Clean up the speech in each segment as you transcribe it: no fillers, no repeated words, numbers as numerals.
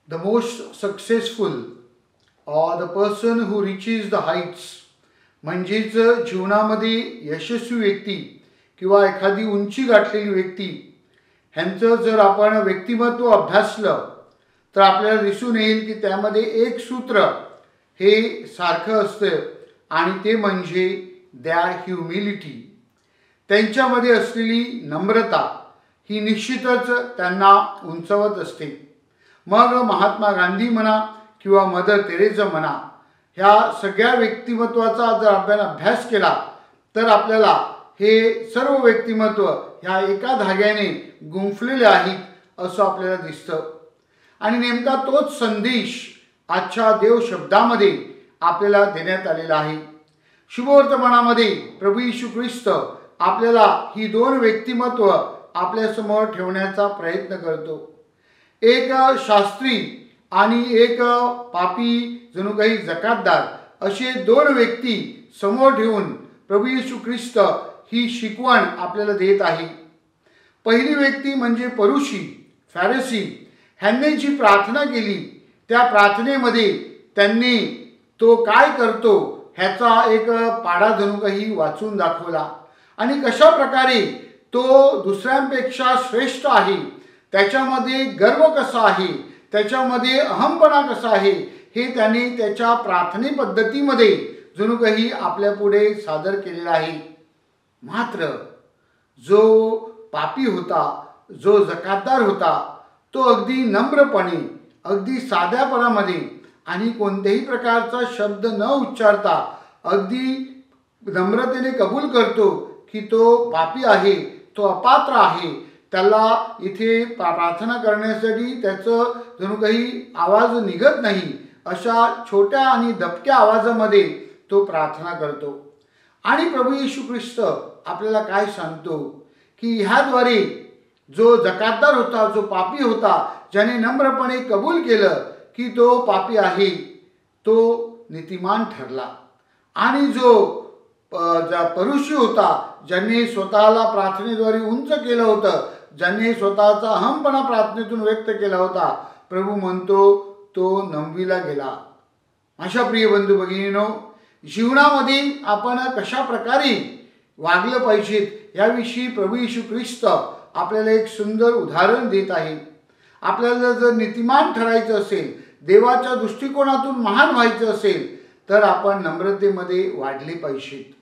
The most successful or the person who reaches the heights म्हणजेच जीवनामध्ये यशस्वी व्यक्ती किंवा एखादी उंची गाठलेली व्यक्ती ह्यांचं जर आपण व्यक्तिमत्व अभ्यासलं तर आपल्याला दिसून येईल की त्यामध्ये एक सूत्र हे सारखं असतं आणि ते म्हणजे दॅर ह्युमिलिटी. त्यांच्यामध्ये असलेली नम्रता ही निश्चितच त्यांना उंचवत असते. मग महात्मा गांधी म्हणा किंवा मदर तेरेसा म्हणा, ह्या सगळ्या व्यक्तिमत्वाचा जर आपण अभ्यास केला तर आपल्याला हे सर्व व्यक्तिमत्व ह्या एका धाग्याने गुंफलेले आहेत असं आपल्याला दिसतं. आणि नेमका तोच संदेश आजच्या देव शब्दामध्ये आपल्याला देण्यात आलेला आहे. शुभवर्तमानामध्ये प्रभू येशू ख्रिस्त आपल्याला ही दोन व्यक्तिमत्व आपल्यासमोर ठेवण्याचा प्रयत्न करतो. एक शास्त्री आणि एक पापी जणू काही जकातदार असे दोन व्यक्ती समोर ठेवून प्रभू येशू ख्रिस्त ही शिकवण आपल्याला देत आहे. पहिली व्यक्ती म्हणजे परुषी फॅरिसी ह्यांनी जी प्रार्थना केली त्या प्रार्थनेमध्ये त्यांनी तो काय करतो ह्याचा एक पाढा जणू काही वाचून दाखवला आणि कशा प्रकारे तो दुसऱ्यांपेक्षा श्रेष्ठ आहे, त्याच्यामध्ये गर्व कसा आहे, त्याच्यामध्ये अहमपणा कसा आहे हे त्यांनी त्याच्या प्रार्थने पद्धतीमध्ये जणू काही आपल्यापुढे सादर केलेलं आहे. मात्र जो पापी होता, जो जकातदार होता, तो अगदी नम्रपणे, अगदी साध्यापणामध्ये आणि कोणत्याही प्रकारचा शब्द न उच्चारता अगदी नम्रतेने कबूल करतो की तो पापी आहे, तो अपात्र आहे. त्याला इथे प्रार्थना करण्यासाठी त्याचं जणू काही आवाज निघत नाही, अशा छोट्या आणि दबक्या आवाजामध्ये तो प्रार्थना करतो. आणि प्रभू येशू ख्रिस्त आपल्याला काय सांगतो की ह्याद्वारे जो जकातदार होता, जो पापी होता, ज्याने नम्रपणे कबूल केलं की तो पापी आहे, तो नीतिमान ठरला. आणि जो परुषी होता, ज्यांनी स्वतःला प्रार्थनेद्वारे उंच केलं होतं, ज्यांनी स्वतःचा अहमपणा प्रार्थनेतून व्यक्त केला होता, प्रभू म्हणतो तो नववीला गेला. अशा प्रिय बंधू भगिनींनो, जीवनामध्ये आपण कशा प्रकारे वागलं पाहिजेत याविषयी प्रभू येशू ख्रिस्त आपल्याला एक सुंदर उदाहरण देत आहे. आपल्याला जर नीतिमान ठरायचं असेल, देवाच्या दृष्टिकोनातून महान व्हायचं असेल तर आपण नम्रतेमध्ये वाढले पाहिजेत.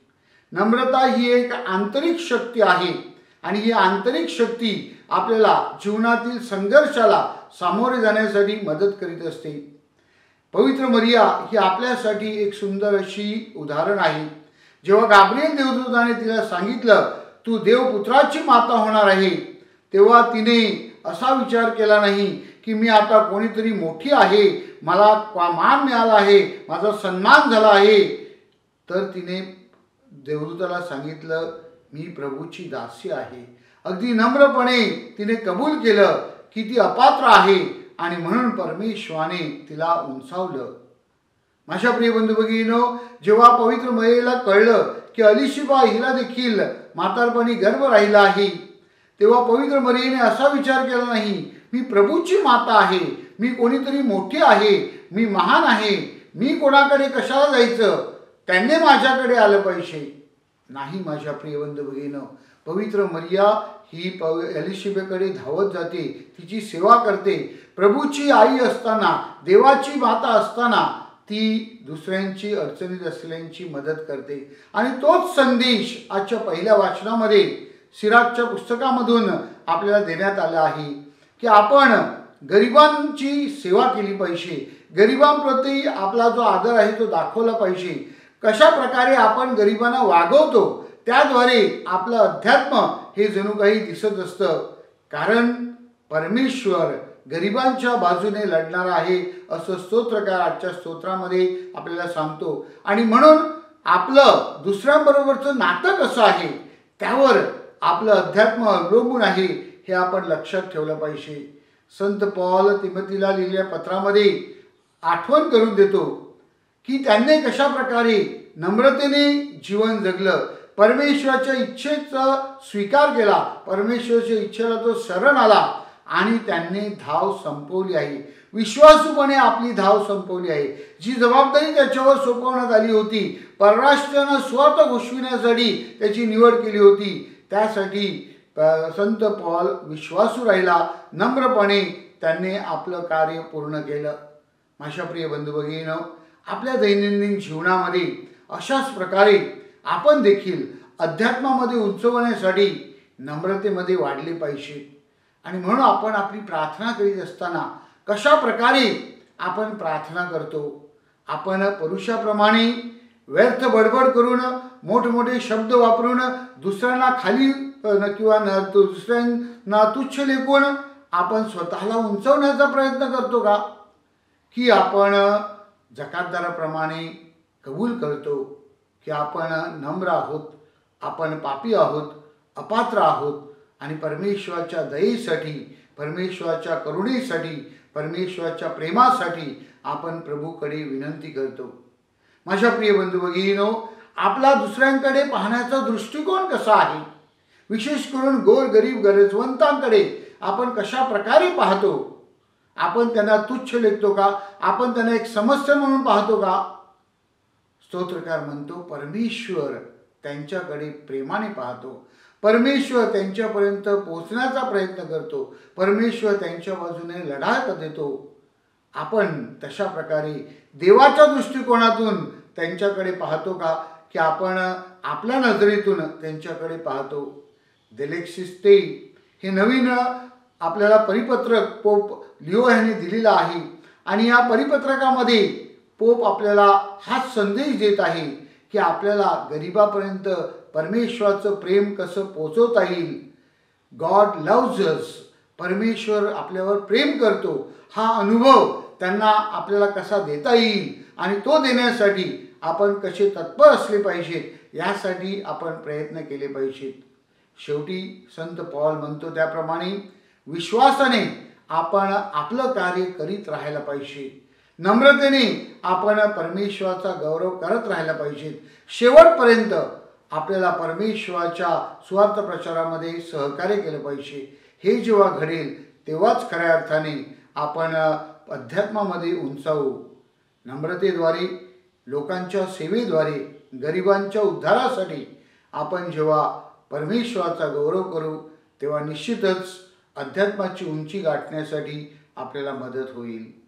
नम्रता ही एक आंतरिक शक्ती आहे आणि ही आंतरिक शक्ती आपल्याला जीवनातील संघर्षाला सामोरे जाण्यासाठी मदत करीत असते. पवित्र मरिया ही आपल्यासाठी एक सुंदर अशी उदाहरण आहे. जेव्हा गाब्रिएल देवदूताने तिला सांगितलं तू देवपुत्राची माता होणार आहे, तेव्हा तिने असा विचार केला नाही की मी आता कोणीतरी मोठी आहे, मला मान मिळाला आहे, माझा सन्मान झाला आहे. तर तिने देवदूताला सांगितलं मी प्रभूची दासी आहे. अगदी नम्रपणे तिने कबूल केलं की ती अपात्र आहे आणि म्हणून परमेश्वराने तिला उंचावलं. माझ्या प्रिय बंधू भगिनींनो, जेव्हा पवित्र मरियेला कळलं की अलिशिबा हिला देखील म्हातारपणी गर्भ राहिला आहे, तेव्हा पवित्र मरियेने असा विचार केला नाही मी प्रभूची माता आहे, मी कोणीतरी मोठी आहे, मी महान आहे, मी कोणाकडे कशाला जायचं, त्यांनी माझ्याकडे आलं पाहिजे. नाही माझ्या प्रिय बंधू भगिनींनो, पवित्र मरिया ही एलिशिबेकडे धावत जाते, तिची सेवा करते. प्रभूची आई असताना, देवाची माता असताना ती दुसऱ्यांची अडचणीत असलेल्यांची मदत करते. आणि तोच संदेश आजच्या पहिल्या वाचनामध्ये सिराकच्या पुस्तकामधून आपल्याला देण्यात आला आहे की आपण गरिबांची सेवा केली पाहिजे, गरिबांप्रती आपला जो आदर आहे तो दाखवला पाहिजे. कशा प्रकारे आपण गरिबांना वागवतो त्याद्वारे आपलं अध्यात्म हे जणू काही दिसत असतं. कारण परमेश्वर गरिबांच्या बाजूने लढणार आहे असं स्तोत्रकार आजच्या स्तोत्रामध्ये आपल्याला सांगतो. आणि म्हणून आपलं दुसऱ्यांबरोबरचं नातं कसं आहे त्यावर आपलं अध्यात्म अवलंबून आहे हे आपण लक्षात ठेवलं पाहिजे. संत पौल तिमोथीला लिहिलेल्या पत्रामध्ये आठवण करून देतो की त्यांनी कशा प्रकारे नम्रतेने जीवन जगलं, परमेश्वराच्या इच्छेचा स्वीकार केला, परमेश्वराच्या इच्छेला तो शरण आला आणि त्यांनी धाव संपवली आहे. विश्वासूपणे आपली धाव संपवली आहे. जी जबाबदारी त्याच्यावर सोपवण्यात आली होती, परराष्ट्रानं स्वार्थ घोषविण्यासाठी त्याची निवड केली होती, त्यासाठी संत पौल विश्वासू राहिला. नम्रपणे त्यांनी आपलं कार्य पूर्ण केलं. माझ्या प्रिय बंधू भगिनींनो, आपल्या दैनंदिन जीवनामध्ये अशाच प्रकारे आपण देखील अध्यात्मामध्ये उंचवण्यासाठी नम्रतेमध्ये वाढले पाहिजे. आणि म्हणून आपण आपली प्रार्थना करीत असताना कशा प्रकारे आपण प्रार्थना करतो. आपण पुरुषाप्रमाणे व्यर्थ बडबड करून, मोठमोठे शब्द वापरून, दुसऱ्यांना खाली किंवा दुसऱ्यांना तुच्छ लेखून आपण स्वतःला उंचवण्याचा प्रयत्न करतो का? की आपण जकातदाराप्रमाणे कबूल करतो की आपण नम्र आहोत, आपण पापी आहोत, अपात्र आहोत आणि परमेश्वराच्या दयेसाठी, परमेश्वराच्या करुणेसाठी, परमेश्वराच्या प्रेमासाठी आपण प्रभूकडे विनंती करतो. माझ्या प्रिय बंधू भगिनींनो, आपला दुसऱ्यांकडे पाहण्याचा दृष्टिकोन कसा आहे? विशेष करून गोरगरीब गरजवंतांकडे आपण कशा प्रकारे पाहतो? आपण त्यांना तुच्छ लेखतो का? आपण त्यांना एक समस्या म्हणून पाहतो का? स्तोत्रकार म्हणतो, परमेश्वर त्यांच्याकडे प्रेमाने पाहतो. परमेश्वर त्यांच्यापर्यंत पोहोचण्याचा प्रयत्न करतो. परमेश्वर त्यांच्या बाजूने लढा देतो. आपण तशा प्रकारे देवाच्या दृष्टिकोनातून त्यांच्याकडे पाहतो का? की आपण आपल्या नजरेतून त्यांच्याकडे पाहतो. देलेक्सिस ते हे नवीन आपल्याला परिपत्रक पोप लिओ यांनी दिलेलं आहे. आणि या परिपत्रकामध्ये पोप आपल्याला हाच संदेश देत आहे की आपल्याला गरिबापर्यंत परमेश्वराचं प्रेम कसं पोचवता येईल. गॉड लव्ज अस, परमेश्वर आपल्यावर प्रेम करतो, हा अनुभव त्यांना आपल्याला कसा देता येईल आणि तो देण्यासाठी आपण कसे तत्पर असले पाहिजेत, यासाठी आपण प्रयत्न केले पाहिजेत. शेवटी संत पौल म्हणतो त्याप्रमाणे विश्वासाने आपण आपलं कार्य करीत राहायला पाहिजे. नम्रतेने आपण परमेश्वराचा गौरव करत राहायला पाहिजे. शेवटपर्यंत आपल्याला परमेश्वराच्या स्वार्थ प्रचारामध्ये सहकार्य केलं पाहिजे. हे जेव्हा घडेल तेव्हाच खऱ्या अर्थाने आपण अध्यात्मामध्ये उंचावू. नम्रतेद्वारे, लोकांच्या सेवेद्वारे, गरिबांच्या उद्धारासाठी आपण जेव्हा परमेश्वराचा गौरव करू, तेव्हा निश्चितच अध्यात्माची उंची गाठण्यासाठी आपल्याला मदत होईल.